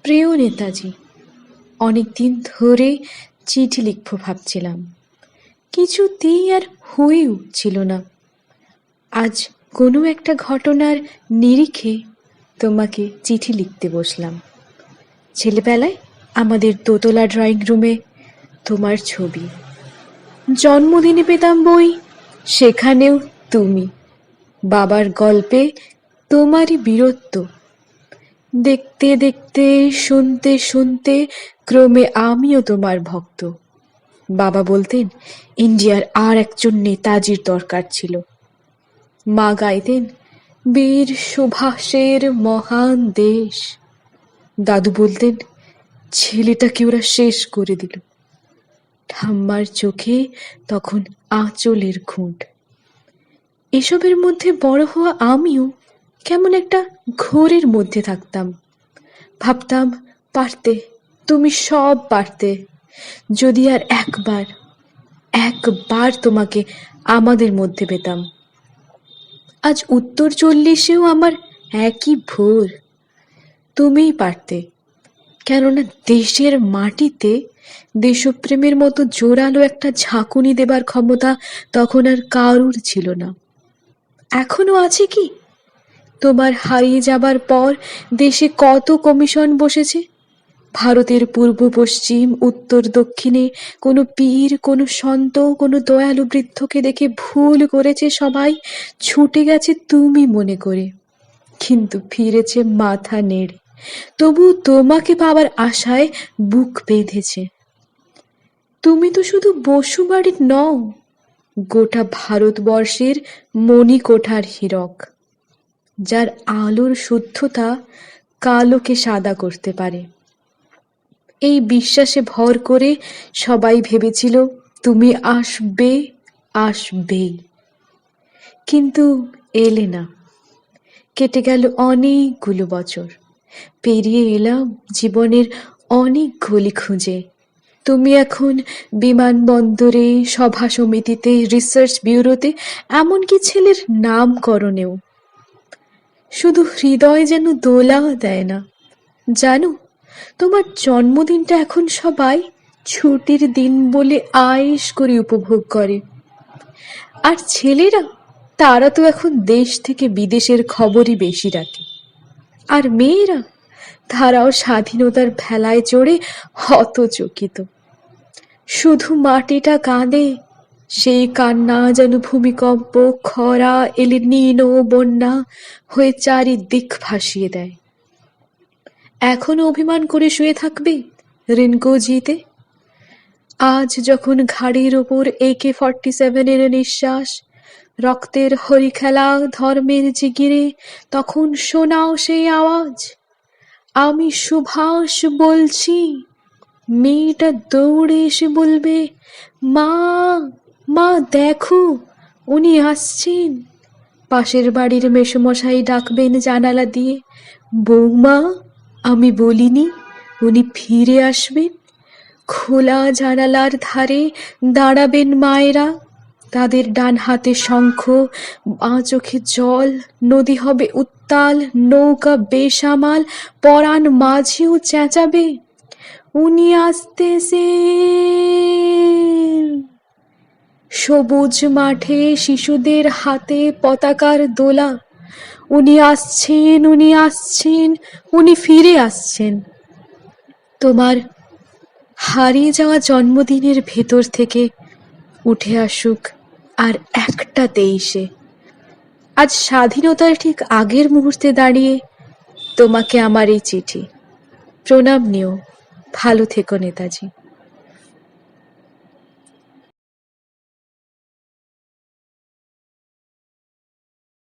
প্রিয় নেতাজি, অনেকদিন ধরে চিঠি লিখব ভাবছিলাম, কিছুতেই আর হয়ে উঠছিল না। আজ কোনো একটা ঘটনার নিরিখে তোমাকে চিঠি লিখতে বসলাম। ছেলেবেলায় আমাদের দোতলা ড্রয়িং রুমে তোমার ছবি, জন্মদিনে পেতাম বই, সেখানেও তুমি, বাবার গল্পে তোমারই বীরত্ব। দেখতে দেখতে, শুনতে শুনতে ক্রমে আমিও তোমার ভক্ত। বাবা বলতেন ইন্ডিয়ার আর একজন নেতাজির দরকার ছিল। মা গাইতেন বীর সুভাষের মহান দেশ। দাদু বলতেন ছেলেটাকে ওরা শেষ করে দিল। ঠাম্মার চোখে তখন আঁচলের খুঁট। এসবের মধ্যে বড় হওয়া আমিও কেমন একটা ঘোরের মধ্যে থাকতাম। ভাবতাম পারতে, তুমি সব পারতে, যদি আর একবার তোমাকে আমাদের মধ্যে পেতাম। আজ উত্তর 40-এও আমার একই ভোর। তুমিই পারতে, কেননা দেশের মাটিতে দেশপ্রেমের মতো জোরালো একটা ঝাঁকুনি দেবার ক্ষমতা তখন আর কারুর ছিল না। এখনো আছে কি? তোমার হারিয়ে যাবার পর দেশে কত কমিশন বসেছে। ভারতের পূর্ব পশ্চিম উত্তর দক্ষিণে কোনো পীর, কোনো সন্ত, কোনো দয়ালু বৃদ্ধকে দেখে ভুল করেছে সবাই, ছুটে গেছে তুমি মনে করে, কিন্তু ফিরেছে মাথা নেড়ে। তবু তোমাকে পাওয়ার আশায় বুক বেঁধেছে। তুমি তো শুধু বসুবাড়ির নও, গোটা ভারতবর্ষের মণিকোঠার হীরক, যার আলোর শুদ্ধতা কালোকে সাদা করতে পারে। এই বিশ্বাসে ভর করে সবাই ভেবেছিল তুমি আসবেই, কিন্তু এলে না। কেটে গেল অনেকগুলো বছর, পেরিয়ে এলাম জীবনের অনেক গলি খুঁজে। তুমি এখন বিমানবন্দরে, সভা সমিতিতে, রিসার্চ ব্যুরোতে, এমনকি ছেলের নামকরণেও। শুধু হৃদয় যেন দোলা দেয় না। জানো, তোমার জন্মদিনটা এখন সবাই ছুটির দিন বলে আয়েশ করে উপভোগ করে। আর ছেলেরা, তারা তো এখন দেশ থেকে বিদেশের খবরই বেশি রাখে। আর মেয়েরা, তারাও স্বাধীনতার ভেলায় চড়ে হতচকিত। শুধু মাটিটা কাঁদে, সেই কান্না যেন ভূমিকম্প, খরা, এলে নীল বন্যা হয়ে চারিদিক ভাসিয়ে দেয়। এখনো অভিমান করে শুয়ে থাকবে রিনকোজিতে? আজ যখন ঘাড়ির ওপর AK-47 নিঃশ্বাস, রক্তের হরি খেলা, ধর্মের জিগিরে, তখন শোনাও সেই আওয়াজ, আমি সুভাষ বলছি। মেয়েটা দৌড়ে এসে বলবে, মা মা দেখো, উনি আসছেন। পাশের বাড়ির মেসোমশাই ডাকবেন জানালা দিয়ে, বৌমা আমি বলিনি উনি ফিরে আসবেন। খোলা জানালার ধারে দাঁড়াবেন মায়েরা, তাদের ডান হাতে শঙ্খ, বাঁ চোখে জল, নদী হবে উত্তাল, নৌকা বেসামাল, পরাণ মাঝিও চেঁচাবে, উনি আসতেছেন। সবুজ মাঠে শিশুদের হাতে পতাকার দোলা, উনি আসছেন, উনি আসছেন, উনি ফিরে আসছেন। তোমার হারিয়ে যাওয়া জন্মদিনের ভেতর থেকে উঠে আসুক আর একটা 23-এ। আজ স্বাধীনতার ঠিক আগের মুহূর্তে দাঁড়িয়ে তোমাকে আমার এই চিঠি। প্রণাম নিও, ভালো থেকো নেতাজি।